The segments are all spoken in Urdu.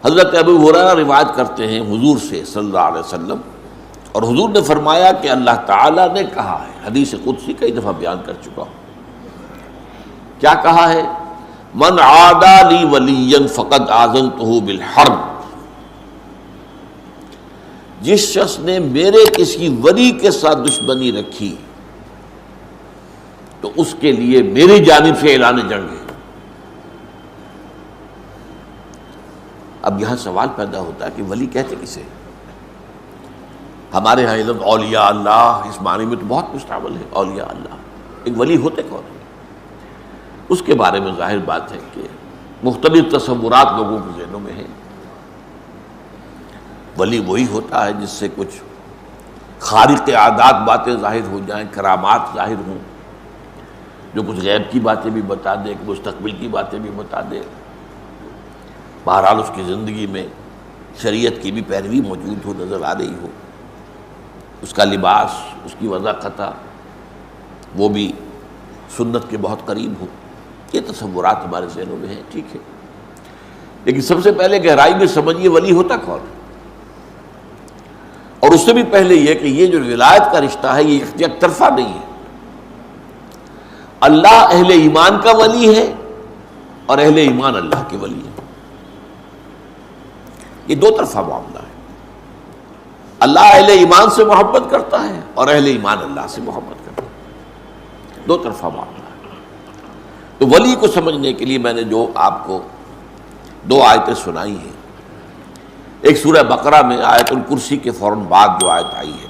حضرت ابو ہریرہ روایت کرتے ہیں حضور سے صلی اللہ علیہ وسلم، اور حضور نے فرمایا کہ اللہ تعالیٰ نے کہا ہے، حدیث قدسی کئی دفعہ بیان کر چکا ہوں، کیا کہا ہے؟ من عادى لي وليا فقد آذنته بالحرب، جس شخص نے میرے کسی ولی کے ساتھ دشمنی رکھی تو اس کے لیے میری جانب سے اعلان جنگ ہے۔ اب یہاں سوال پیدا ہوتا ہے کہ ولی کہتے کسے؟ ہمارے یہاں علم اولیاء اللہ اس معنی میں تو بہت مستعمل ہے، اولیاء اللہ، ایک ولی ہوتے کون ہیں؟ اس کے بارے میں ظاہر بات ہے کہ مختلف تصورات لوگوں کے ذہنوں میں ہیں۔ ولی وہی ہوتا ہے جس سے کچھ خارق عادات باتیں ظاہر ہو جائیں، کرامات ظاہر ہوں، جو کچھ غیب کی باتیں بھی بتا دے، مستقبل کی باتیں بھی بتا دے، بہرحال اس کی زندگی میں شریعت کی بھی پیروی موجود ہو، نظر آ رہی ہو، اس کا لباس، اس کی وضاحت وہ بھی سنت کے بہت قریب ہو۔ یہ تصورات ہمارے ذہنوں میں ہیں، ٹھیک ہے، لیکن سب سے پہلے گہرائی میں سمجھیے ولی ہوتا کون ہے، اور اس سے بھی پہلے یہ کہ یہ جو ولایت کا رشتہ ہے یہ یک طرفہ نہیں ہے۔ اللہ اہل ایمان کا ولی ہے اور اہل ایمان اللہ کے ولی ہے، یہ دو طرفہ معاملہ ہے۔ اللہ اہل ایمان سے محبت کرتا ہے اور اہل ایمان اللہ سے محبت کرتا ہے، دو طرفہ معاملہ ہے۔ تو ولی کو سمجھنے کے لیے میں نے جو آپ کو دو آیتیں سنائی ہیں، ایک سورہ بقرہ میں آیت الکرسی کے فوراً بعد جو آیت آئی ہے،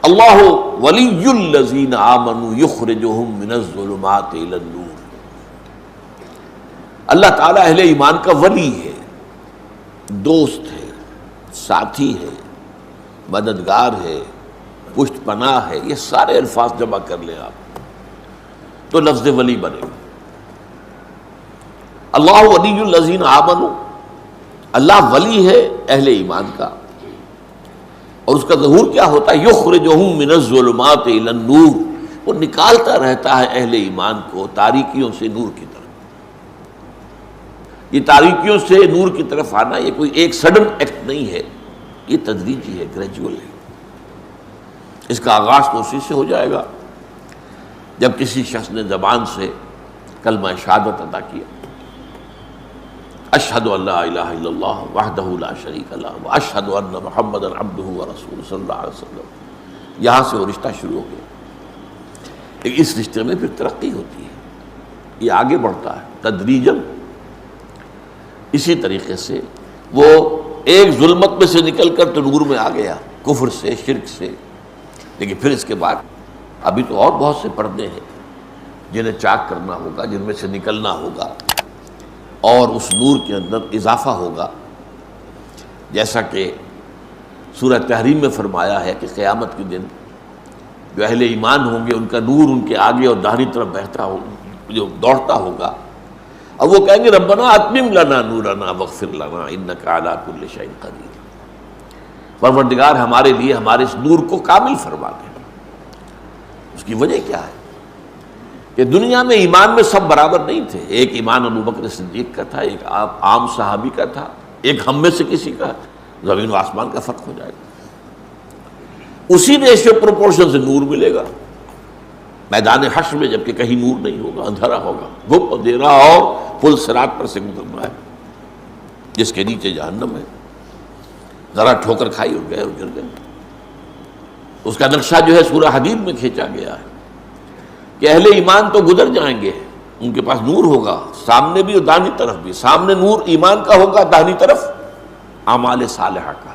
اللہ ولی الذین آمنوا یخرجہم من الظلمات الی النور، اللہ تعالیٰ اہل ایمان کا ولی ہے، دوست ہے، ساتھی ہے، مددگار ہے، پشت پناہ ہے، یہ سارے الفاظ جمع کر لیں آپ تو لفظ ولی بنے گا۔ اللہ ولی الذین آمنوا، اللہ ولی ہے اہل ایمان کا، اور اس کا ظہور کیا ہوتا ہے؟ یخرجہم من الظلمات الی النور، وہ نکالتا رہتا ہے اہل ایمان کو تاریکیوں سے نور کی طرف۔ یہ تاریکیوں سے نور کی طرف آنا یہ کوئی ایک سڈن ایکٹ نہیں ہے، یہ تدریجی ہے، گریجول ہے۔ اس کا آغاز تو اسی سے ہو جائے گا جب کسی شخص نے زبان سے کلمہ شہادت ادا کیا، اشہد ان لا الہ الا اللہ وحدہ لا شریک لہ واشہد ان محمدا عبدہ ورسولہ صلی اللہ علیہ وسلم، یہاں سے وہ رشتہ شروع ہو گیا۔ لیکن اس رشتے میں پھر ترقی ہوتی ہے، یہ آگے بڑھتا ہے تدریجاً۔ اسی طریقے سے وہ ایک ظلمت میں سے نکل کر تو نور میں آ گیا، کفر سے، شرک سے، لیکن پھر اس کے بعد ابھی تو اور بہت سے پردے ہیں جنہیں چاک کرنا ہوگا، جن میں سے نکلنا ہوگا، اور اس نور کے اندر اضافہ ہوگا، جیسا کہ سورہ تحریم میں فرمایا ہے کہ قیامت کے دن جو اہل ایمان ہوں گے ان کا نور ان کے آگے اور داہنی طرف بہتا ہو، جو دوڑتا ہوگا، اب وہ کہیں گے ربنا اتمم لنا نورنا واغفر لنا انک علی کل شیء قدیر، پروردگار ہمارے لیے ہمارے اس نور کو کامل فرما دے۔ اس کی وجہ کیا ہے کہ دنیا میں ایمان میں سب برابر نہیں تھے، ایک ایمان ابو بکر صدیق کا تھا، ایک عام صحابی کا تھا، ایک ہم میں سے کسی کا، زمین و آسمان کا فرق ہو جائے گا۔ اسی ریشیو پروپورشن سے نور ملے گا میدان حشر میں، جبکہ کہیں نور نہیں ہوگا، اندھیرا ہوگا، گھپ اندھیرا، اور پل صراط پر سے گزرنا ہے جس کے نیچے جہنم ہے، ذرا ٹھوکر کھائی اور گئے اور گر گئے۔ اس کا نقشہ جو ہے سورہ حدید میں کھینچا گیا ہے کہ اہل ایمان تو گزر جائیں گے، ان کے پاس نور ہوگا سامنے بھی اور داہنی طرف بھی، سامنے نور ایمان کا ہوگا، داہنی طرف اعمال صالحہ کا۔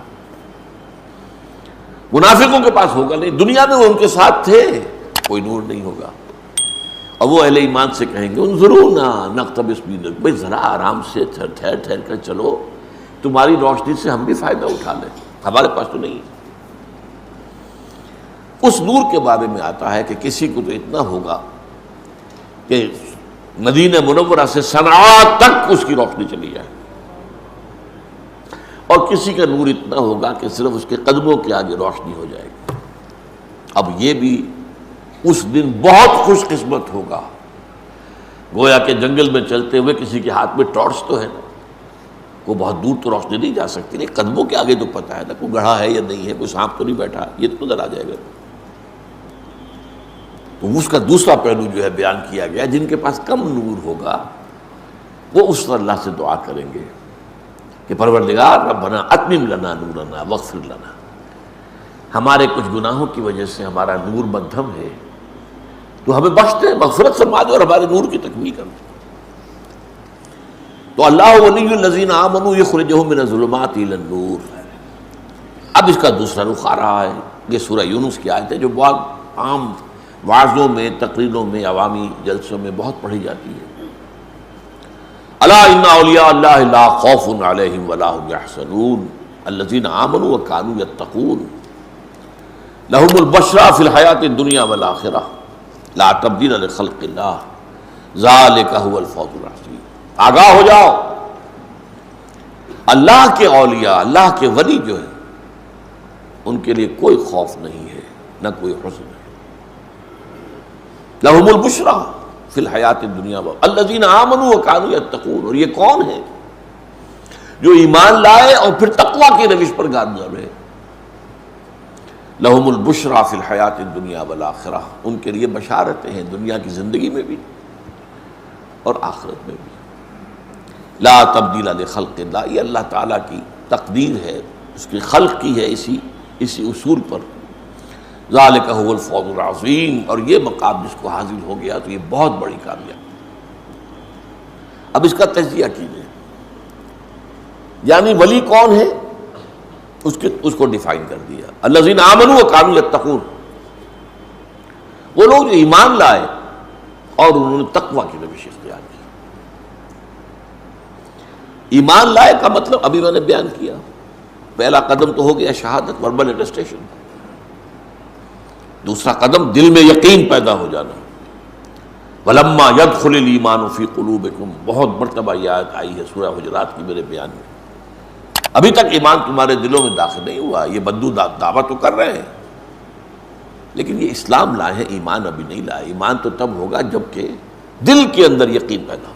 منافقوں کے پاس ہوگا نہیں، دنیا میں وہ ان کے ساتھ تھے، کوئی نور نہیں ہوگا، اور وہ اہل ایمان سے کہیں گے انظرونا نقتبس من نورکم، بھائی ذرا آرام سے ٹھہر کر چلو، تمہاری روشنی سے ہم بھی فائدہ اٹھا لیں، ہمارے پاس تو نہیں۔ اس نور کے بارے میں آتا ہے کہ کسی کو تو اتنا ہوگا کہ مدینہ منورہ سے صنعاء تک اس کی روشنی چلی جائے، اور کسی کا نور اتنا ہوگا کہ صرف اس کے قدموں کے آگے روشنی ہو جائے گی۔ اب یہ بھی اس دن بہت خوش قسمت ہوگا، گویا کہ جنگل میں چلتے ہوئے کسی کے ہاتھ میں ٹارچ تو ہے نا، کو بہت دور تو روشنی نہیں جا سکتی، نہیں قدموں کے آگے تو پتہ ہے نا، کوئی گڑھا ہے یا نہیں ہے، کوئی سانپ تو نہیں بیٹھا، یہ تو نظر آ جائے گا۔ تو اس کا دوسرا پہلو جو ہے بیان کیا گیا، جن کے پاس کم نور ہوگا وہ اس پر اللہ سے دعا کریں گے کہ پروردگار ربنا اتمم لنا نورنا واغفر لنا، ہمارے کچھ گناہوں کی وجہ سے ہمارا نور مدھم ہے، تو ہمیں بخش دے، مغفرت فرما دے اور ہمارے نور کی تکمیل کر دے۔ تو اللہ ولی الذین آمنوا یخرجہم من الظلمات الی النور۔ اب اس کا دوسرا رخ آ رہا ہے، یہ سورہ یونس کی آیت ہے جو بہت عام وعظوں میں، تقریروں میں، عوامی جلسوں میں بہت پڑھی جاتی ہے۔ الا ان اولیاء اللہ لا خوف علیہم ولا هم یحزنون الذین آمنوا وکانوا یتقون لهم البشرى فی الحیاۃ الدنیا والآخرہ لا تبدیل لخلق اللہ ذالک هو الفوز العظیم۔ آگاہ ہو جاؤ، اللہ کے اولیاء، اللہ کے ولی جو ہیں ان کے لیے کوئی خوف نہیں ہے، نہ کوئی حزن ہے۔ لهم البشرى فی الحیات الدنیا الذین آمنوا وکانوا یتقون، اور یہ کون ہے جو ایمان لائے اور پھر تقوی کی روش پر گامزن رہے۔ لهم البشرى فی الحیات الدنیا والآخرہ، ان کے لیے بشارتیں ہیں دنیا کی زندگی میں بھی اور آخرت میں بھی۔ لا تبدیل لخلق اللہ، یہ اللہ تعالیٰ کی تقدیر ہے، اس کی خلق کی ہے اسی اصول پر۔ ذالک هو الفوز العظیم، اور یہ مقام جس کو حاصل ہو گیا تو یہ بہت بڑی کامیابی۔ اب اس کا تجزیہ کیجیے، یعنی ولی کون ہے اس کو ڈیفائن کر دیا۔ الذین آمنوا وکانوا یتقون، وہ لوگ جو ایمان لائے اور انہوں نے تقوی کی روش اختیار کی۔ ایمان لائے کا مطلب ابھی میں نے بیان کیا، پہلا قدم تو ہو گیا شہادت، وربل اٹیسٹیشن، دوسرا قدم دل میں یقین پیدا ہو جانا۔ وَلَمَّا يَدْخُلِ الْإِيمَانُ فِي قُلُوبِكُمْ، بہت مرتبہ یہ آیت آئی ہے سورہ حجرات کی میرے بیان میں۔ ابھی تک ایمان تمہارے دلوں میں داخل نہیں ہوا، یہ بدو دعویٰ تو کر رہے ہیں لیکن یہ اسلام لائے ہیں، ایمان ابھی نہیں لائے۔ ایمان تو تب ہوگا جب کہ دل کے اندر یقین پیدا ہو۔